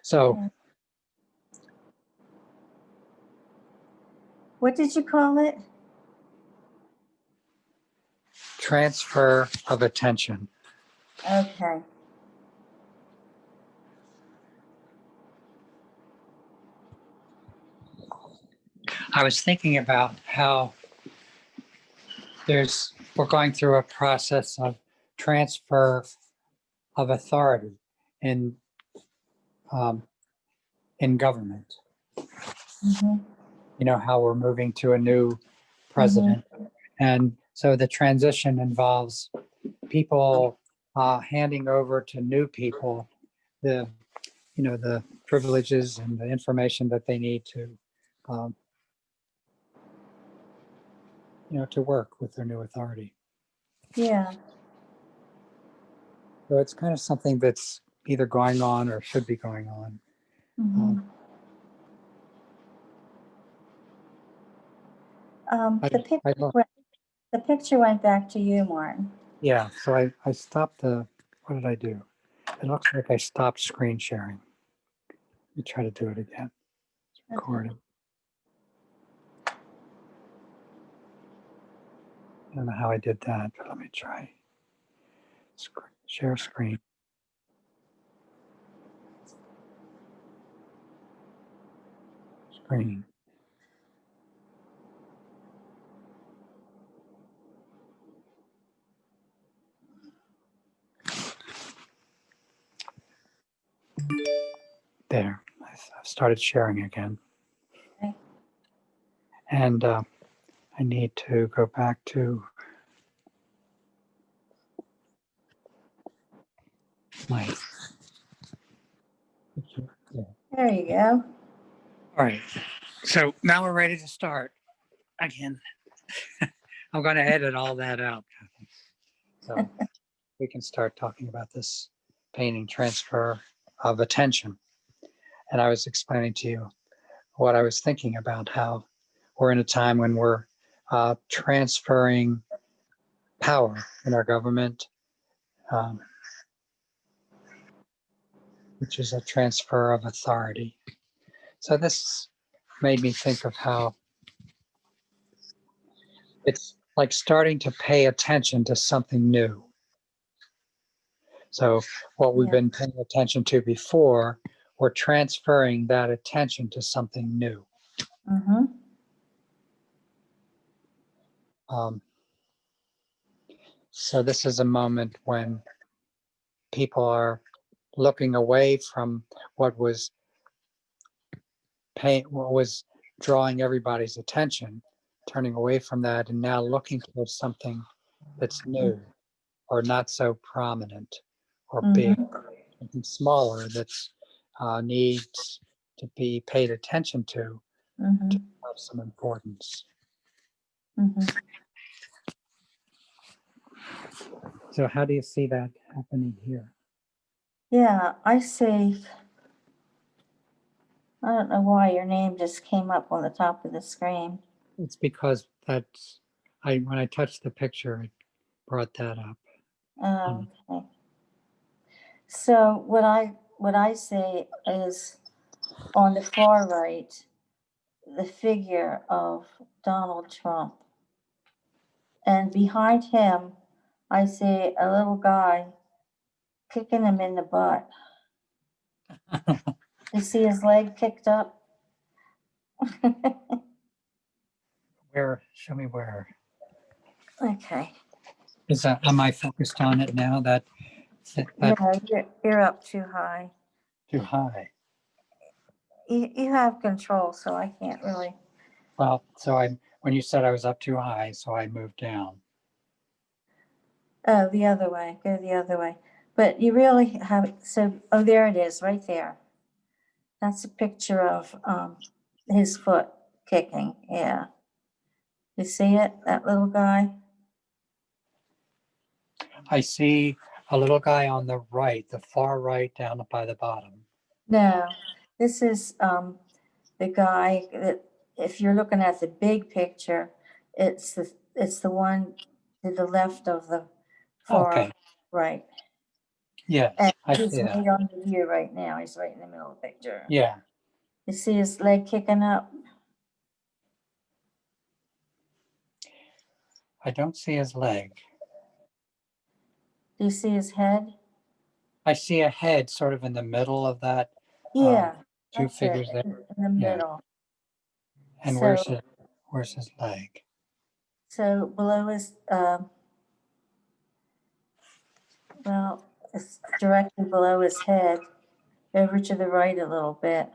So Yeah. What did you call it? transfer of attention. Okay. I was thinking about how we're going through a process of transfer of authority in in government. Mm-hmm. You know how we're moving to a new president, and so the transition involves people handing over to new people the the privileges and the information that they need to um, to work with their new authority. Yeah. So it's kind of something that's either going on or should be going on. Mm-hmm. I, I, The picture went back to you, Martin. yeah, so I stopped what did I do? It looks like I stopped screen sharing. Let me try to do it again. It's recording. I don't know how I did that, but let me try. Share screen. Screen. There, I've started sharing again. Okay. And I need to go back to my picture. Yeah. There you go. All right, so now we're ready to start again. I'm going to edit all that out. So we can start talking about this painting, transfer of attention. And I was explaining to you what I was thinking about, how we're in a time when we're transferring power in our government, which is a transfer of authority. So this made me think of how it's like starting to pay attention to something new. So what we've been paying attention to before, we're transferring that attention to something new. Mm-hmm. So this is a moment when people are looking away from what was drawing everybody's attention, turning away from that, and now looking towards something that's new or not so prominent or big, something smaller that's needs to be paid attention to have some importance. So how do you see that happening here? Yeah, I see. I don't know why your name just came up on the top of the screen. It's because when I touched the picture, it brought that up. Okay. So what I see is on the far right, the figure of Donald Trump. And behind him, I see a little guy kicking him in the butt. You see his leg kicked up? Where? Show me where. Okay. Am I focused on it now? No, you're up too high. Too high. You have control, so I can't really. Well, when you said I was up too high, so I moved down. Oh, the other way. Go the other way. But you really have, oh, there it is, right there. That's a picture of his foot kicking. Yeah. You see it, that little guy? I see a little guy on the right, the far right, down by the bottom. No, this is the guy that, if you're looking at the big picture, it's the one to the left of the far right. Yes, And I he's see that. right on the view right now. He's right in the middle of the picture. Yeah, You see his leg kicking up? I don't see his leg. Do you see his head? I see a head sort of in the middle of that Yeah, two that's it, figures there. in the Yeah. middle. And So, where's his leg? so below his, well, it's directly below his head, over to the right a little bit.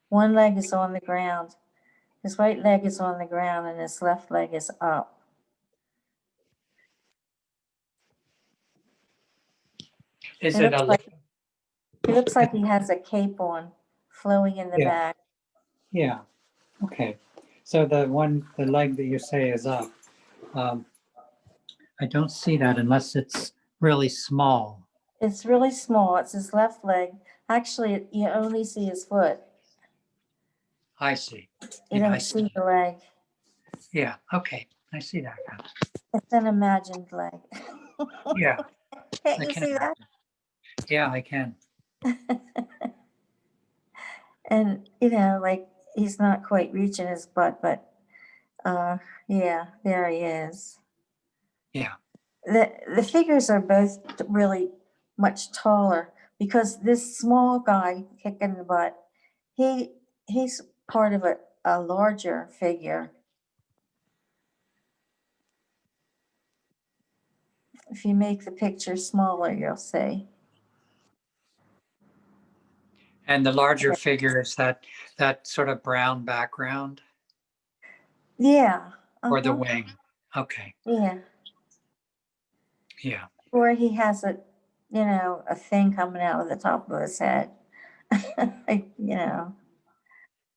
One leg is on the ground. His right leg is on the ground and his left leg is up. Is It it looks a like, he looks like he has a cape on, flowing in the Yeah. back. Yeah. Okay. So the leg that you say is up. Um, I don't see that unless it's really small. It's really small. It's his left leg. Actually, you only see his foot. I see. You Yeah, I don't see. see the leg. Yeah. Okay. I see that now. It's an imagined leg. Yeah. Can't I you can see that? imagine. Yeah, I can. And, like, he's not quite reaching his butt, but, yeah, there he is. Yeah. The figures are both really much taller because this small guy kicking the butt, he's part of a larger figure. If you make the picture smaller, you'll see. And the larger figure is that sort of brown background Yeah. or the Uh-huh. wing. Okay. Yeah. Yeah. Or he has a thing coming out of the top of his head.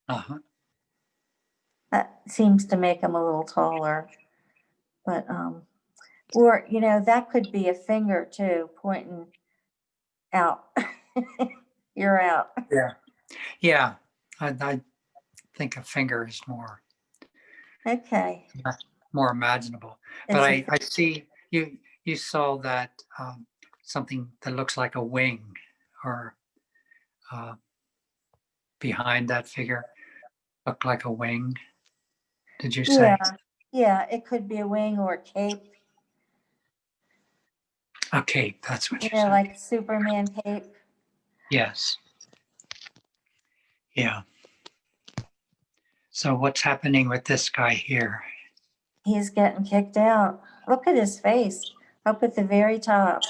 Uh-huh. That seems to make him a little taller. But or that could be a finger too, pointing out. You're out. Yeah. Yeah. I think a finger is Okay. more imaginable. It's But a I see you saw that something that looks like a wing or uh, behind that figure looked like a wing. Did you say? yeah. Yeah, it could be a wing or a cape, A cape, that's what you said. like Superman cape. Yes. Yeah. So what's happening with this guy here? He's getting kicked out. Look at his face up at the very top.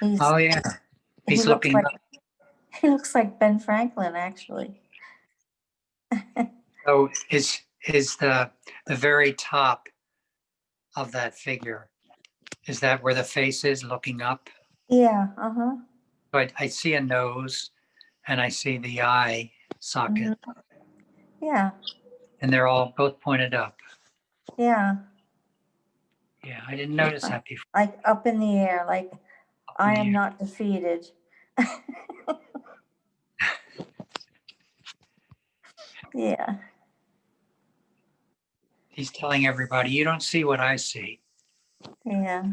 He's Oh yeah. he He's looks looking like up. he looks like Ben Franklin actually. So is the very top of that figure, is that where the face is looking up? Yeah, uh-huh. So I see a nose and I see the eye socket, Yeah, and they're all both pointed up. yeah. Yeah, I didn't notice that before. Like up in the air, like I am Yeah. not defeated. Yeah. He's telling everybody, you don't see what I see. Yeah.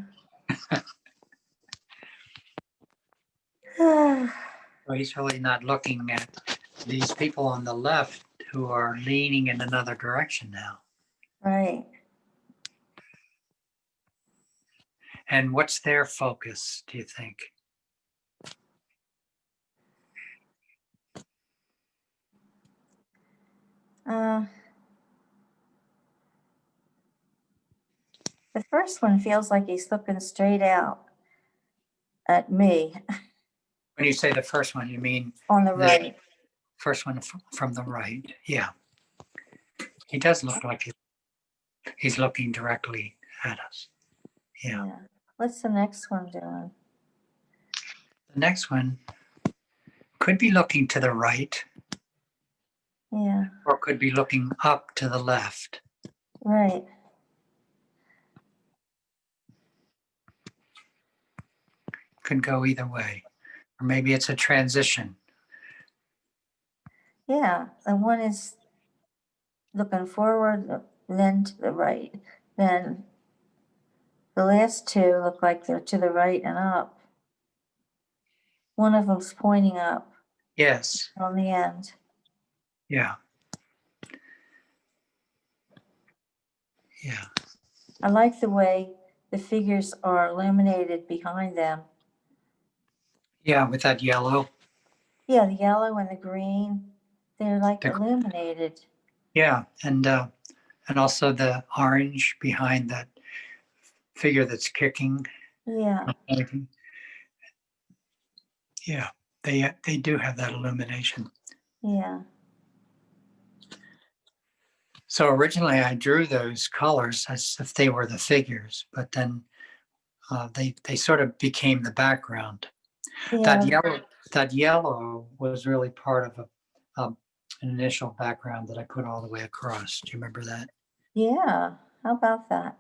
So he's really not looking at these people on the left who are leaning in another direction now. Right. And what's their focus, do you think? Uh, the first one feels like he's looking straight out at me When you say the first one, you mean on the the right. first one from the right? Yeah. He does look like he's looking directly at us. Yeah. Yeah. What's the next one doing? The next one could be looking to the right Yeah. or could be looking up to the left. Right. Could go either way. Or maybe it's a transition. Yeah. The one is looking forward, then to the right, then The last two look like they're to the right and up. One of them's pointing up Yes, on the end. yeah. Yeah, I like the way the figures are illuminated behind them. yeah, with that yellow. Yeah, the yellow and the green, they're like The- illuminated. Yeah, and also the orange behind that figure that's kicking. Yeah, Yeah, they do have that illumination. yeah. So originally I drew those colors as if they were the figures, but then they sort of became the background. That Yeah, yellow that yellow was really part of an initial background that I put all the way across. Do you remember that? yeah. How about that?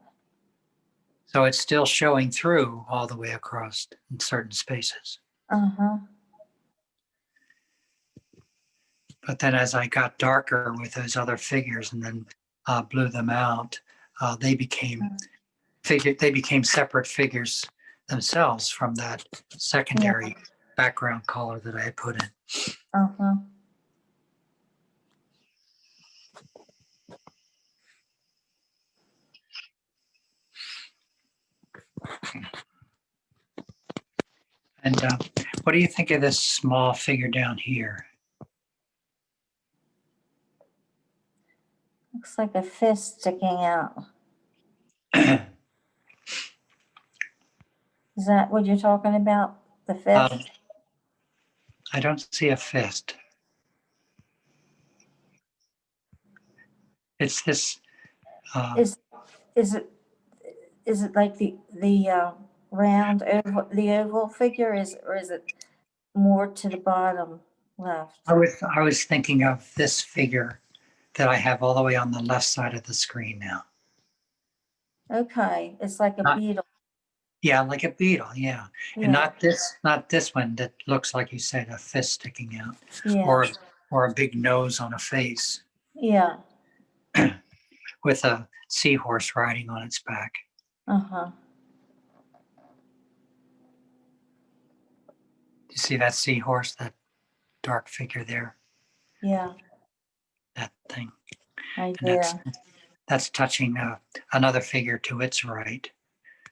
So it's still showing through all the way across in certain spaces. Uh-huh. But then as I got darker with those other figures and then blew them out, they became they became separate figures themselves from that secondary background color that I had put in. Uh-huh. And what do you think of this small figure down here? Looks like a fist sticking out. Is that what you're talking about? The fist? I don't see a fist. It's this. Is is it is it like the round oval, the oval figure, is, or is it more to the bottom left? I was thinking of this figure that I have all the way on the left side of the screen now. Okay, it's like a Not, beetle. yeah, like a beetle. Yeah, and Yeah, not this one that looks like you said a fist sticking out, yeah, or a big nose on a face yeah. with a seahorse riding on its back. Uh-huh. You see that seahorse, that dark figure there, Yeah, that thing, I and do. that's touching another figure to its right.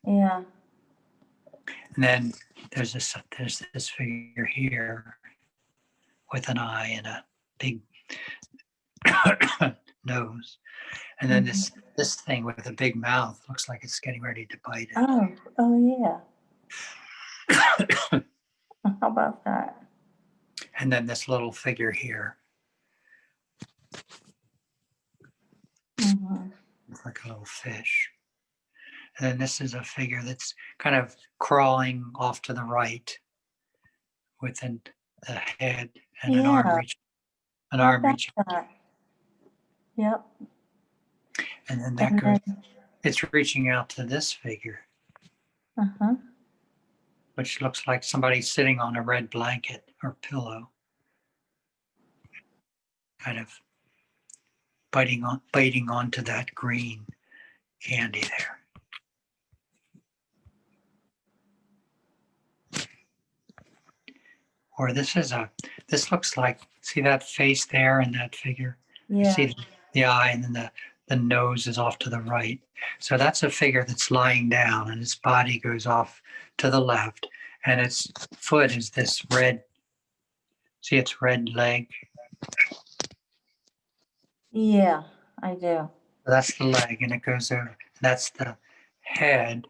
Yeah. And then there's this figure here with an eye and a big nose, and then Mhm. this thing with a big mouth looks like it's getting ready to bite Oh, oh yeah. How about that? and then this little figure here, Hmm. looks like a little fish. And then this is a figure that's kind of crawling off to the right with the head and Yeah, an how arm about reaching, that? Yep. and then that And goes. then, It's reaching out to this figure, uh-huh. which looks like somebody sitting on a red blanket or pillow, kind of biting onto that green candy there. Or this looks like, see that face there and that figure? You Yeah. see the eye and then the nose is off to the right. So that's a figure that's lying down and its body goes off to the left and its foot is this red, see its red leg? Yeah, I do. That's the leg and it goes over. That's the head.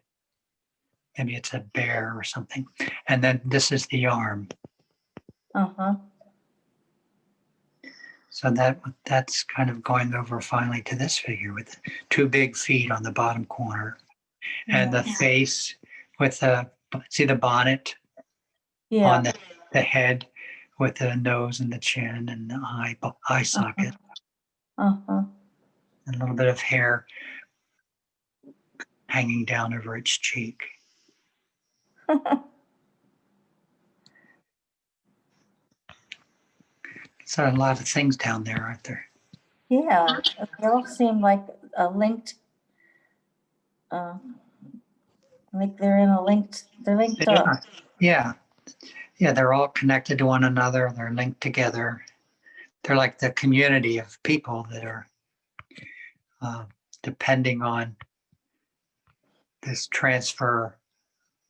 Maybe it's a bear or something. And then this is the arm. Uh-huh. So that's kind of going over finally to this figure with two big feet on the bottom corner and Yeah. the face with see the bonnet Yeah. on the head with the nose and the chin and the eye socket Uh-huh. and a little bit of hair hanging down over its cheek. So a lot of things down there, aren't there? Yeah, they all seem like a linked uh, Like they're linked up. Yeah, yeah, they're all connected to one another. They're linked together. They're like the community of people that are uh, depending on this transfer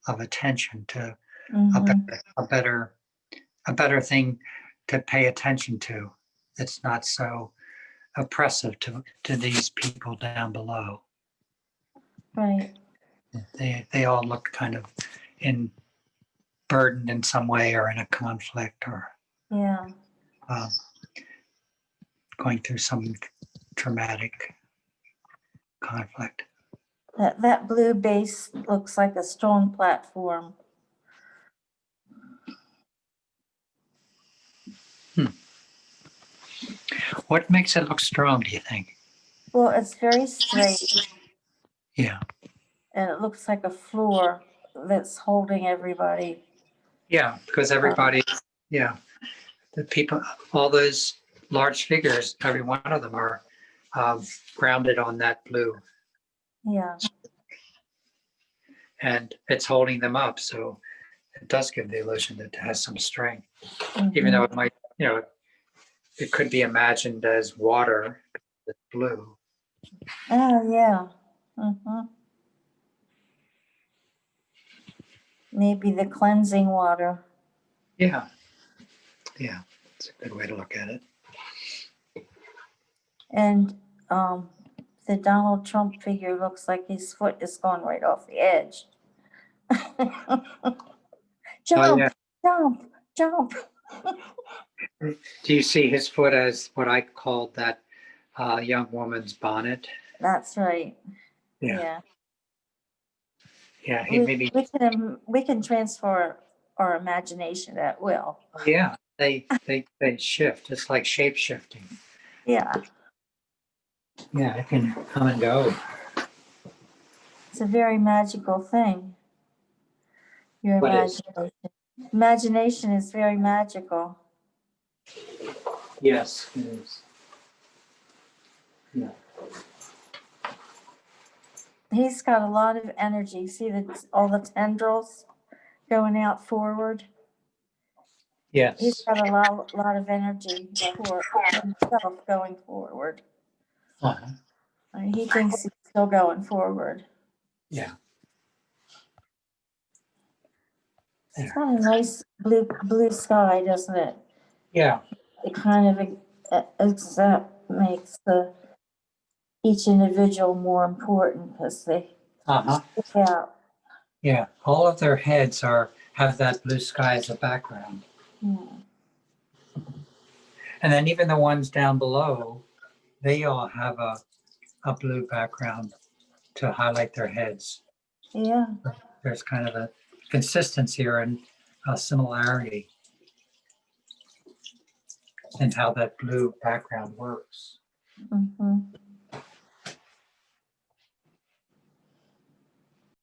of attention to a Mhm. better, a better, a better thing to pay attention to. It's not so oppressive to these people down below. Right. They all look kind of in burdened in some way or in a conflict or Yeah. uh, going through some traumatic conflict. That blue base looks like a strong platform. What makes it look strong, do you think? Well, it's very straight Yeah. and it looks like a floor that's holding everybody. Yeah, because everybody, yeah, the people, all those large figures, every one of them are grounded on that blue, Yeah. and it's holding them up. So it does give the illusion that it has some strength, even though Mhm. it might, it could be imagined as water that's blue. Oh, yeah. Mhm. Maybe the cleansing water. Yeah, yeah, it's a good way to look at it. And the Donald Trump figure looks like his foot is going right off the edge. Oh Jump, yeah. jump, jump. Do you see his foot as what I called that young woman's bonnet? That's right. Yeah, Yeah. yeah. He maybe. We can transfer our imagination at will. Yeah, they shift. It's like shape shifting. Yeah. Yeah, it can come and go. It's a very magical thing. Your What is? imagination. Imagination is very magical. Yes, it is. Yeah. He's got a lot of energy. See all the tendrils going out forward? He's Yes. got a lot of energy for himself going forward. Uh-huh. He thinks he's still going forward. Yeah. It's There. got a nice blue sky, doesn't it? Yeah. It kind of makes each individual more important because they Uh-huh. stick out. Yeah. All of their heads have that blue sky as a background. Hmm. And then even the ones down below, they all have a blue background to highlight their heads. Yeah. There's kind of a consistency or a similarity in how that blue background works. Mm-hmm.